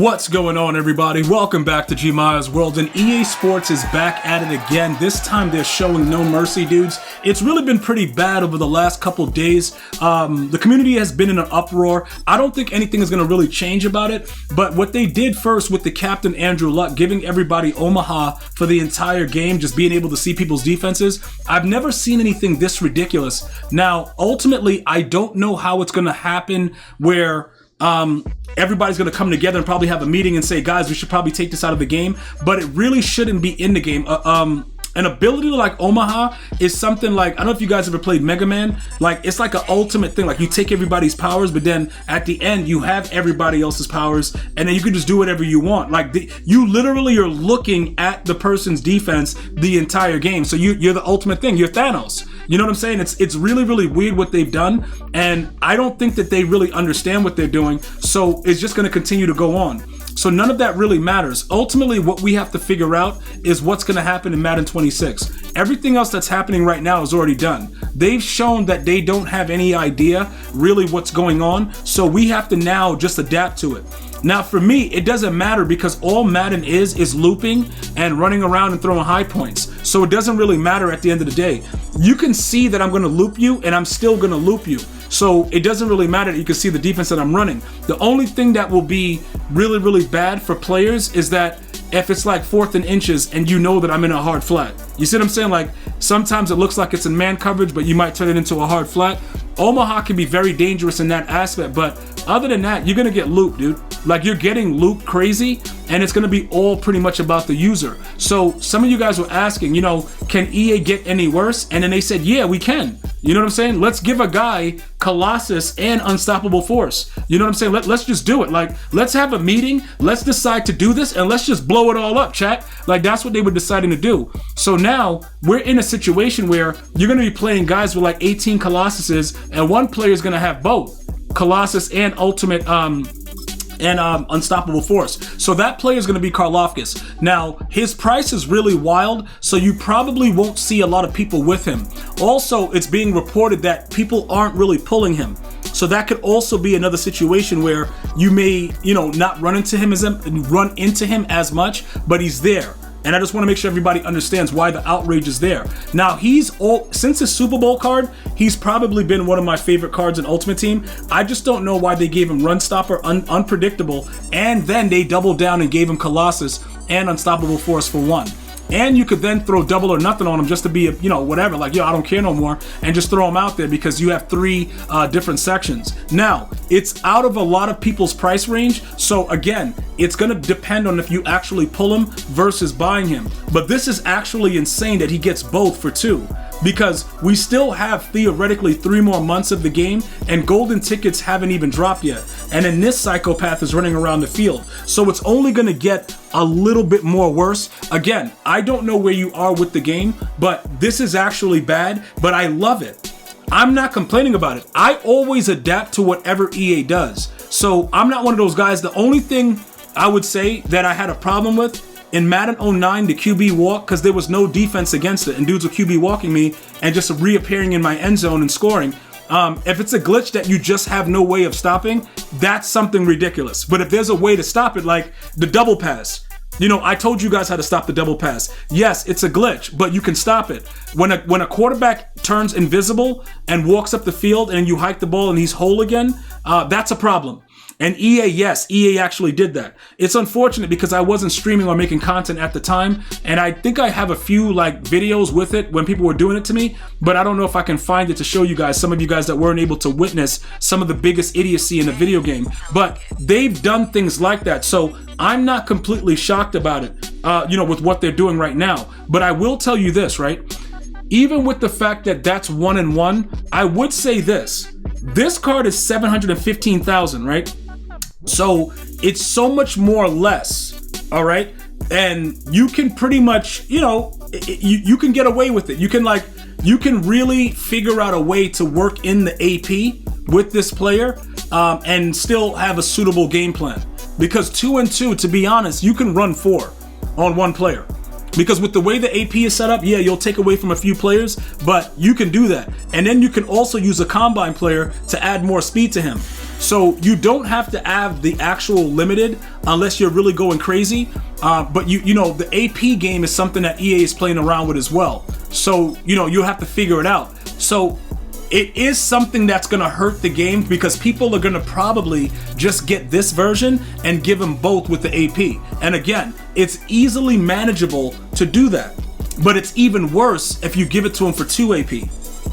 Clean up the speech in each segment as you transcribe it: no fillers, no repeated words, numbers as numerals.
What's going on, everybody? Welcome back to GmiasWorld, and EA Sports is back at it again. This time they're showing no mercy, dudes. It's really been pretty bad over the last couple of days. The community has been in an uproar. I don't think anything is going to really change about it, but what they did first with the captain Andrew Luck giving everybody Omaha for the entire game, just being able to see people's defenses, I've never seen anything this ridiculous. Now, ultimately, I don't know how it's going to happen where everybody's going to come together and probably have a meeting and say, guys, we should probably take this out of the game, but it really shouldn't be in the game. An ability like Omaha is something like, I don't know if you guys ever played Mega Man, like it's like an ultimate thing, like you take everybody's powers, but then at the end you have everybody else's powers and then you can just do whatever you want. Like you literally are looking at the person's defense the entire game. So you're the ultimate thing, you're Thanos. You know what I'm saying? It's really, really weird what they've done, and I don't think that they really understand what they're doing, so it's just going to continue to go on. So none of that really matters. Ultimately, what we have to figure out is what's going to happen in Madden 26. Everything else that's happening right now is already done. They've shown that they don't have any idea really what's going on, so we have to now just adapt to it. Now, for me, it doesn't matter because all Madden is looping and running around and throwing high points. So it doesn't really matter at the end of the day. You can see that I'm going to loop you and I'm still going to loop you. So it doesn't really matter that you can see the defense that I'm running. The only thing that will be really, really bad for players is that if it's like 4th and inches and you know that I'm in a hard flat. You see what I'm saying? Like sometimes it looks like it's in man coverage, but you might turn it into a hard flat. Omaha can be very dangerous in that aspect, but other than that, you're gonna get looped, dude. Like you're getting looped crazy, and it's gonna be all pretty much about the user. So some of you guys were asking, you know, can EA get any worse? And then they said, yeah, we can. You know what I'm saying? Let's give a guy Colossus and Unstoppable Force. You know what I'm saying? Let's just do it. Like, let's have a meeting. Let's decide to do this, and let's just blow it all up, chat. Like, that's what they were deciding to do. So now we're in a situation where you're going to be playing guys with like 18 Colossuses, and one player is going to have both Colossus and Ultimate Unstoppable Force. So that player is going to be Karlofkis. Now, his price is really wild, so you probably won't see a lot of people with him. Also, it's being reported that people aren't really pulling him. So that could also be another situation where you may, you know, not run into him as much, but he's there. And I just want to make sure everybody understands why the outrage is there. Now, since his Super Bowl card, he's probably been one of my favorite cards in Ultimate Team. I just don't know why they gave him Run Stopper, Unpredictable, and then they doubled down and gave him Colossus and Unstoppable Force for one. And you could then throw double or nothing on him just to be, you know, whatever, like, yo, I don't care no more, and just throw him out there because you have 3 different sections. Now, it's out of a lot of people's price range, so again, it's going to depend on if you actually pull him versus buying him. But this is actually insane that he gets both for 2. Because we still have theoretically 3 more months of the game, and golden tickets haven't even dropped yet. And then this psychopath is running around the field. So it's only going to get a little bit more worse. Again, I don't know where you are with the game, but this is actually bad, but I love it. I'm not complaining about it. I always adapt to whatever EA does. So I'm not one of those guys. The only thing I would say that I had a problem with in Madden 09, the QB walk, because there was no defense against it, and dudes were QB walking me and just reappearing in my end zone and scoring. If it's a glitch that you just have no way of stopping, that's something ridiculous. But if there's a way to stop it, like the double pass, you know, I told you guys how to stop the double pass. Yes, it's a glitch, but you can stop it. When a quarterback turns invisible and walks up the field and you hike the ball and he's whole again, that's a problem. And EA actually did that. It's unfortunate because I wasn't streaming or making content at the time, and I think I have a few like videos with it when people were doing it to me, but I don't know if I can find it to show you guys, some of you guys that weren't able to witness some of the biggest idiocy in a video game. But they've done things like that, so I'm not completely shocked about it, you know, with what they're doing right now. But I will tell you this, right? Even with the fact that that's 1-1, I would say this. This card is 715,000, right? So it's so much more or less, all right? And you can pretty much, you know, you can get away with it. You can really figure out a way to work in the AP with this player and still have a suitable game plan. Because 2 and 2, to be honest, you can run 4 on one player. Because with the way the AP is set up, yeah, you'll take away from a few players, but you can do that. And then you can also use a combine player to add more speed to him. So you don't have to have the actual limited unless you're really going crazy. But you know, the AP game is something that EA is playing around with as well. So, you know, you'll have to figure it out. So it is something that's going to hurt the game because people are going to probably just get this version and give them both with the AP. And again, it's easily manageable to do that. But it's even worse if you give it to him for 2 AP.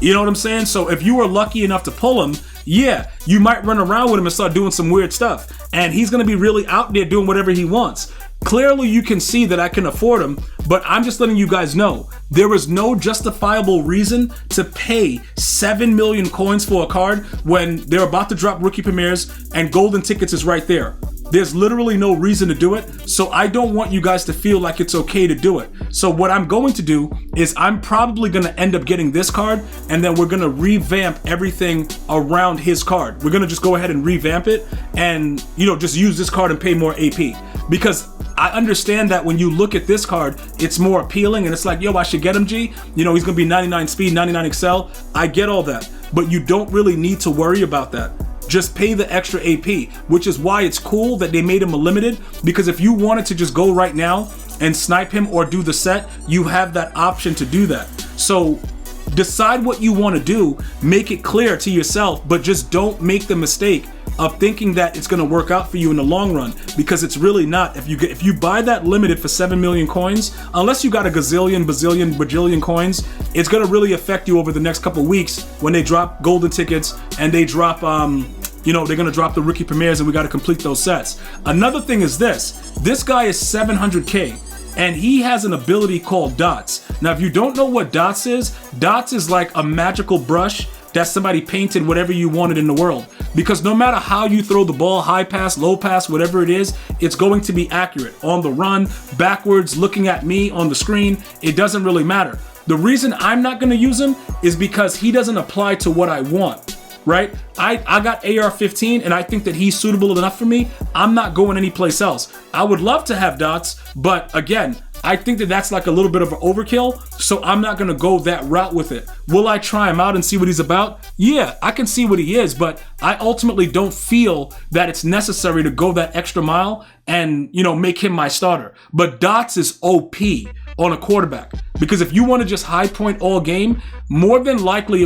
You know what I'm saying? So if you were lucky enough to pull him, yeah, you might run around with him and start doing some weird stuff. And he's going to be really out there doing whatever he wants. Clearly, you can see that I can afford him, but I'm just letting you guys know there is no justifiable reason to pay 7 million coins for a card when they're about to drop rookie premieres and golden tickets is right there. There's literally no reason to do it, so I don't want you guys to feel like it's okay to do it. So what I'm going to do is I'm probably going to end up getting this card, and then we're going to revamp everything around his card. We're going to just go ahead and revamp it and, you know, just use this card and pay more AP. Because I understand that when you look at this card, it's more appealing and it's like, yo, I should get him, G. You know, he's going to be 99 speed, 99 excel. I get all that, but you don't really need to worry about that. Just pay the extra AP, which is why it's cool that they made him a limited, because if you wanted to just go right now and snipe him or do the set, you have that option to do that. So decide what you want to do, make it clear to yourself, but just don't make the mistake of thinking that it's going to work out for you in the long run, because it's really not. If you buy that limited for 7 million coins, unless you got a gazillion, bazillion, bajillion coins, it's going to really affect you over the next couple weeks when they drop golden tickets and they drop you know, they're going to drop the rookie premieres and we got to complete those sets. Another thing is this guy is 700k and he has an ability called dots. Now, if you don't know what dots is like a magical brush that somebody painted whatever you wanted in the world. Because no matter how you throw the ball, high pass, low pass, whatever it is, it's going to be accurate. On the run, backwards, looking at me on the screen, it doesn't really matter. The reason I'm not going to use him is because he doesn't apply to what I want. Right? I got AR-15 and I think that he's suitable enough for me. I'm not going anyplace else. I would love to have dots, but again, I think that that's like a little bit of an overkill, so I'm not going to go that route with it. Will I try him out and see what he's about? Yeah, I can see what he is, but I ultimately don't feel that it's necessary to go that extra mile and, you know, make him my starter. But dots is OP on a quarterback, because if you want to just high point all game, more than likely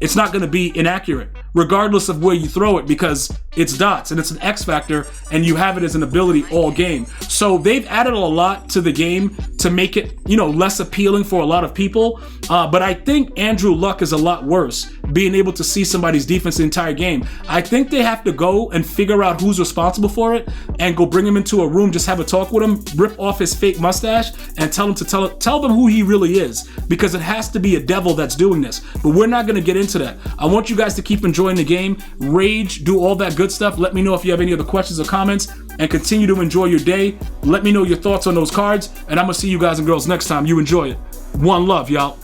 it's not going to be inaccurate regardless of where you throw it, because it's dots and it's an X factor and you have it as an ability all game. So they've added a lot to the game to make it, you know, less appealing for a lot of people. But I think Andrew Luck is a lot worse, being able to see somebody's defense the entire game. I think they have to go and figure out who's responsible for it and go bring him into a room, just have a talk with him, rip off his fake mustache and tell them who he really is, because it has to be a devil that's doing this. But we're not going to get into that. I want you guys to keep enjoying the game, rage, do all that good stuff. Let me know if you have any other questions or comments, and continue to enjoy your day. Let me know your thoughts on those cards, and I'm going to see you guys and girls next time. You enjoy it. One love, y'all.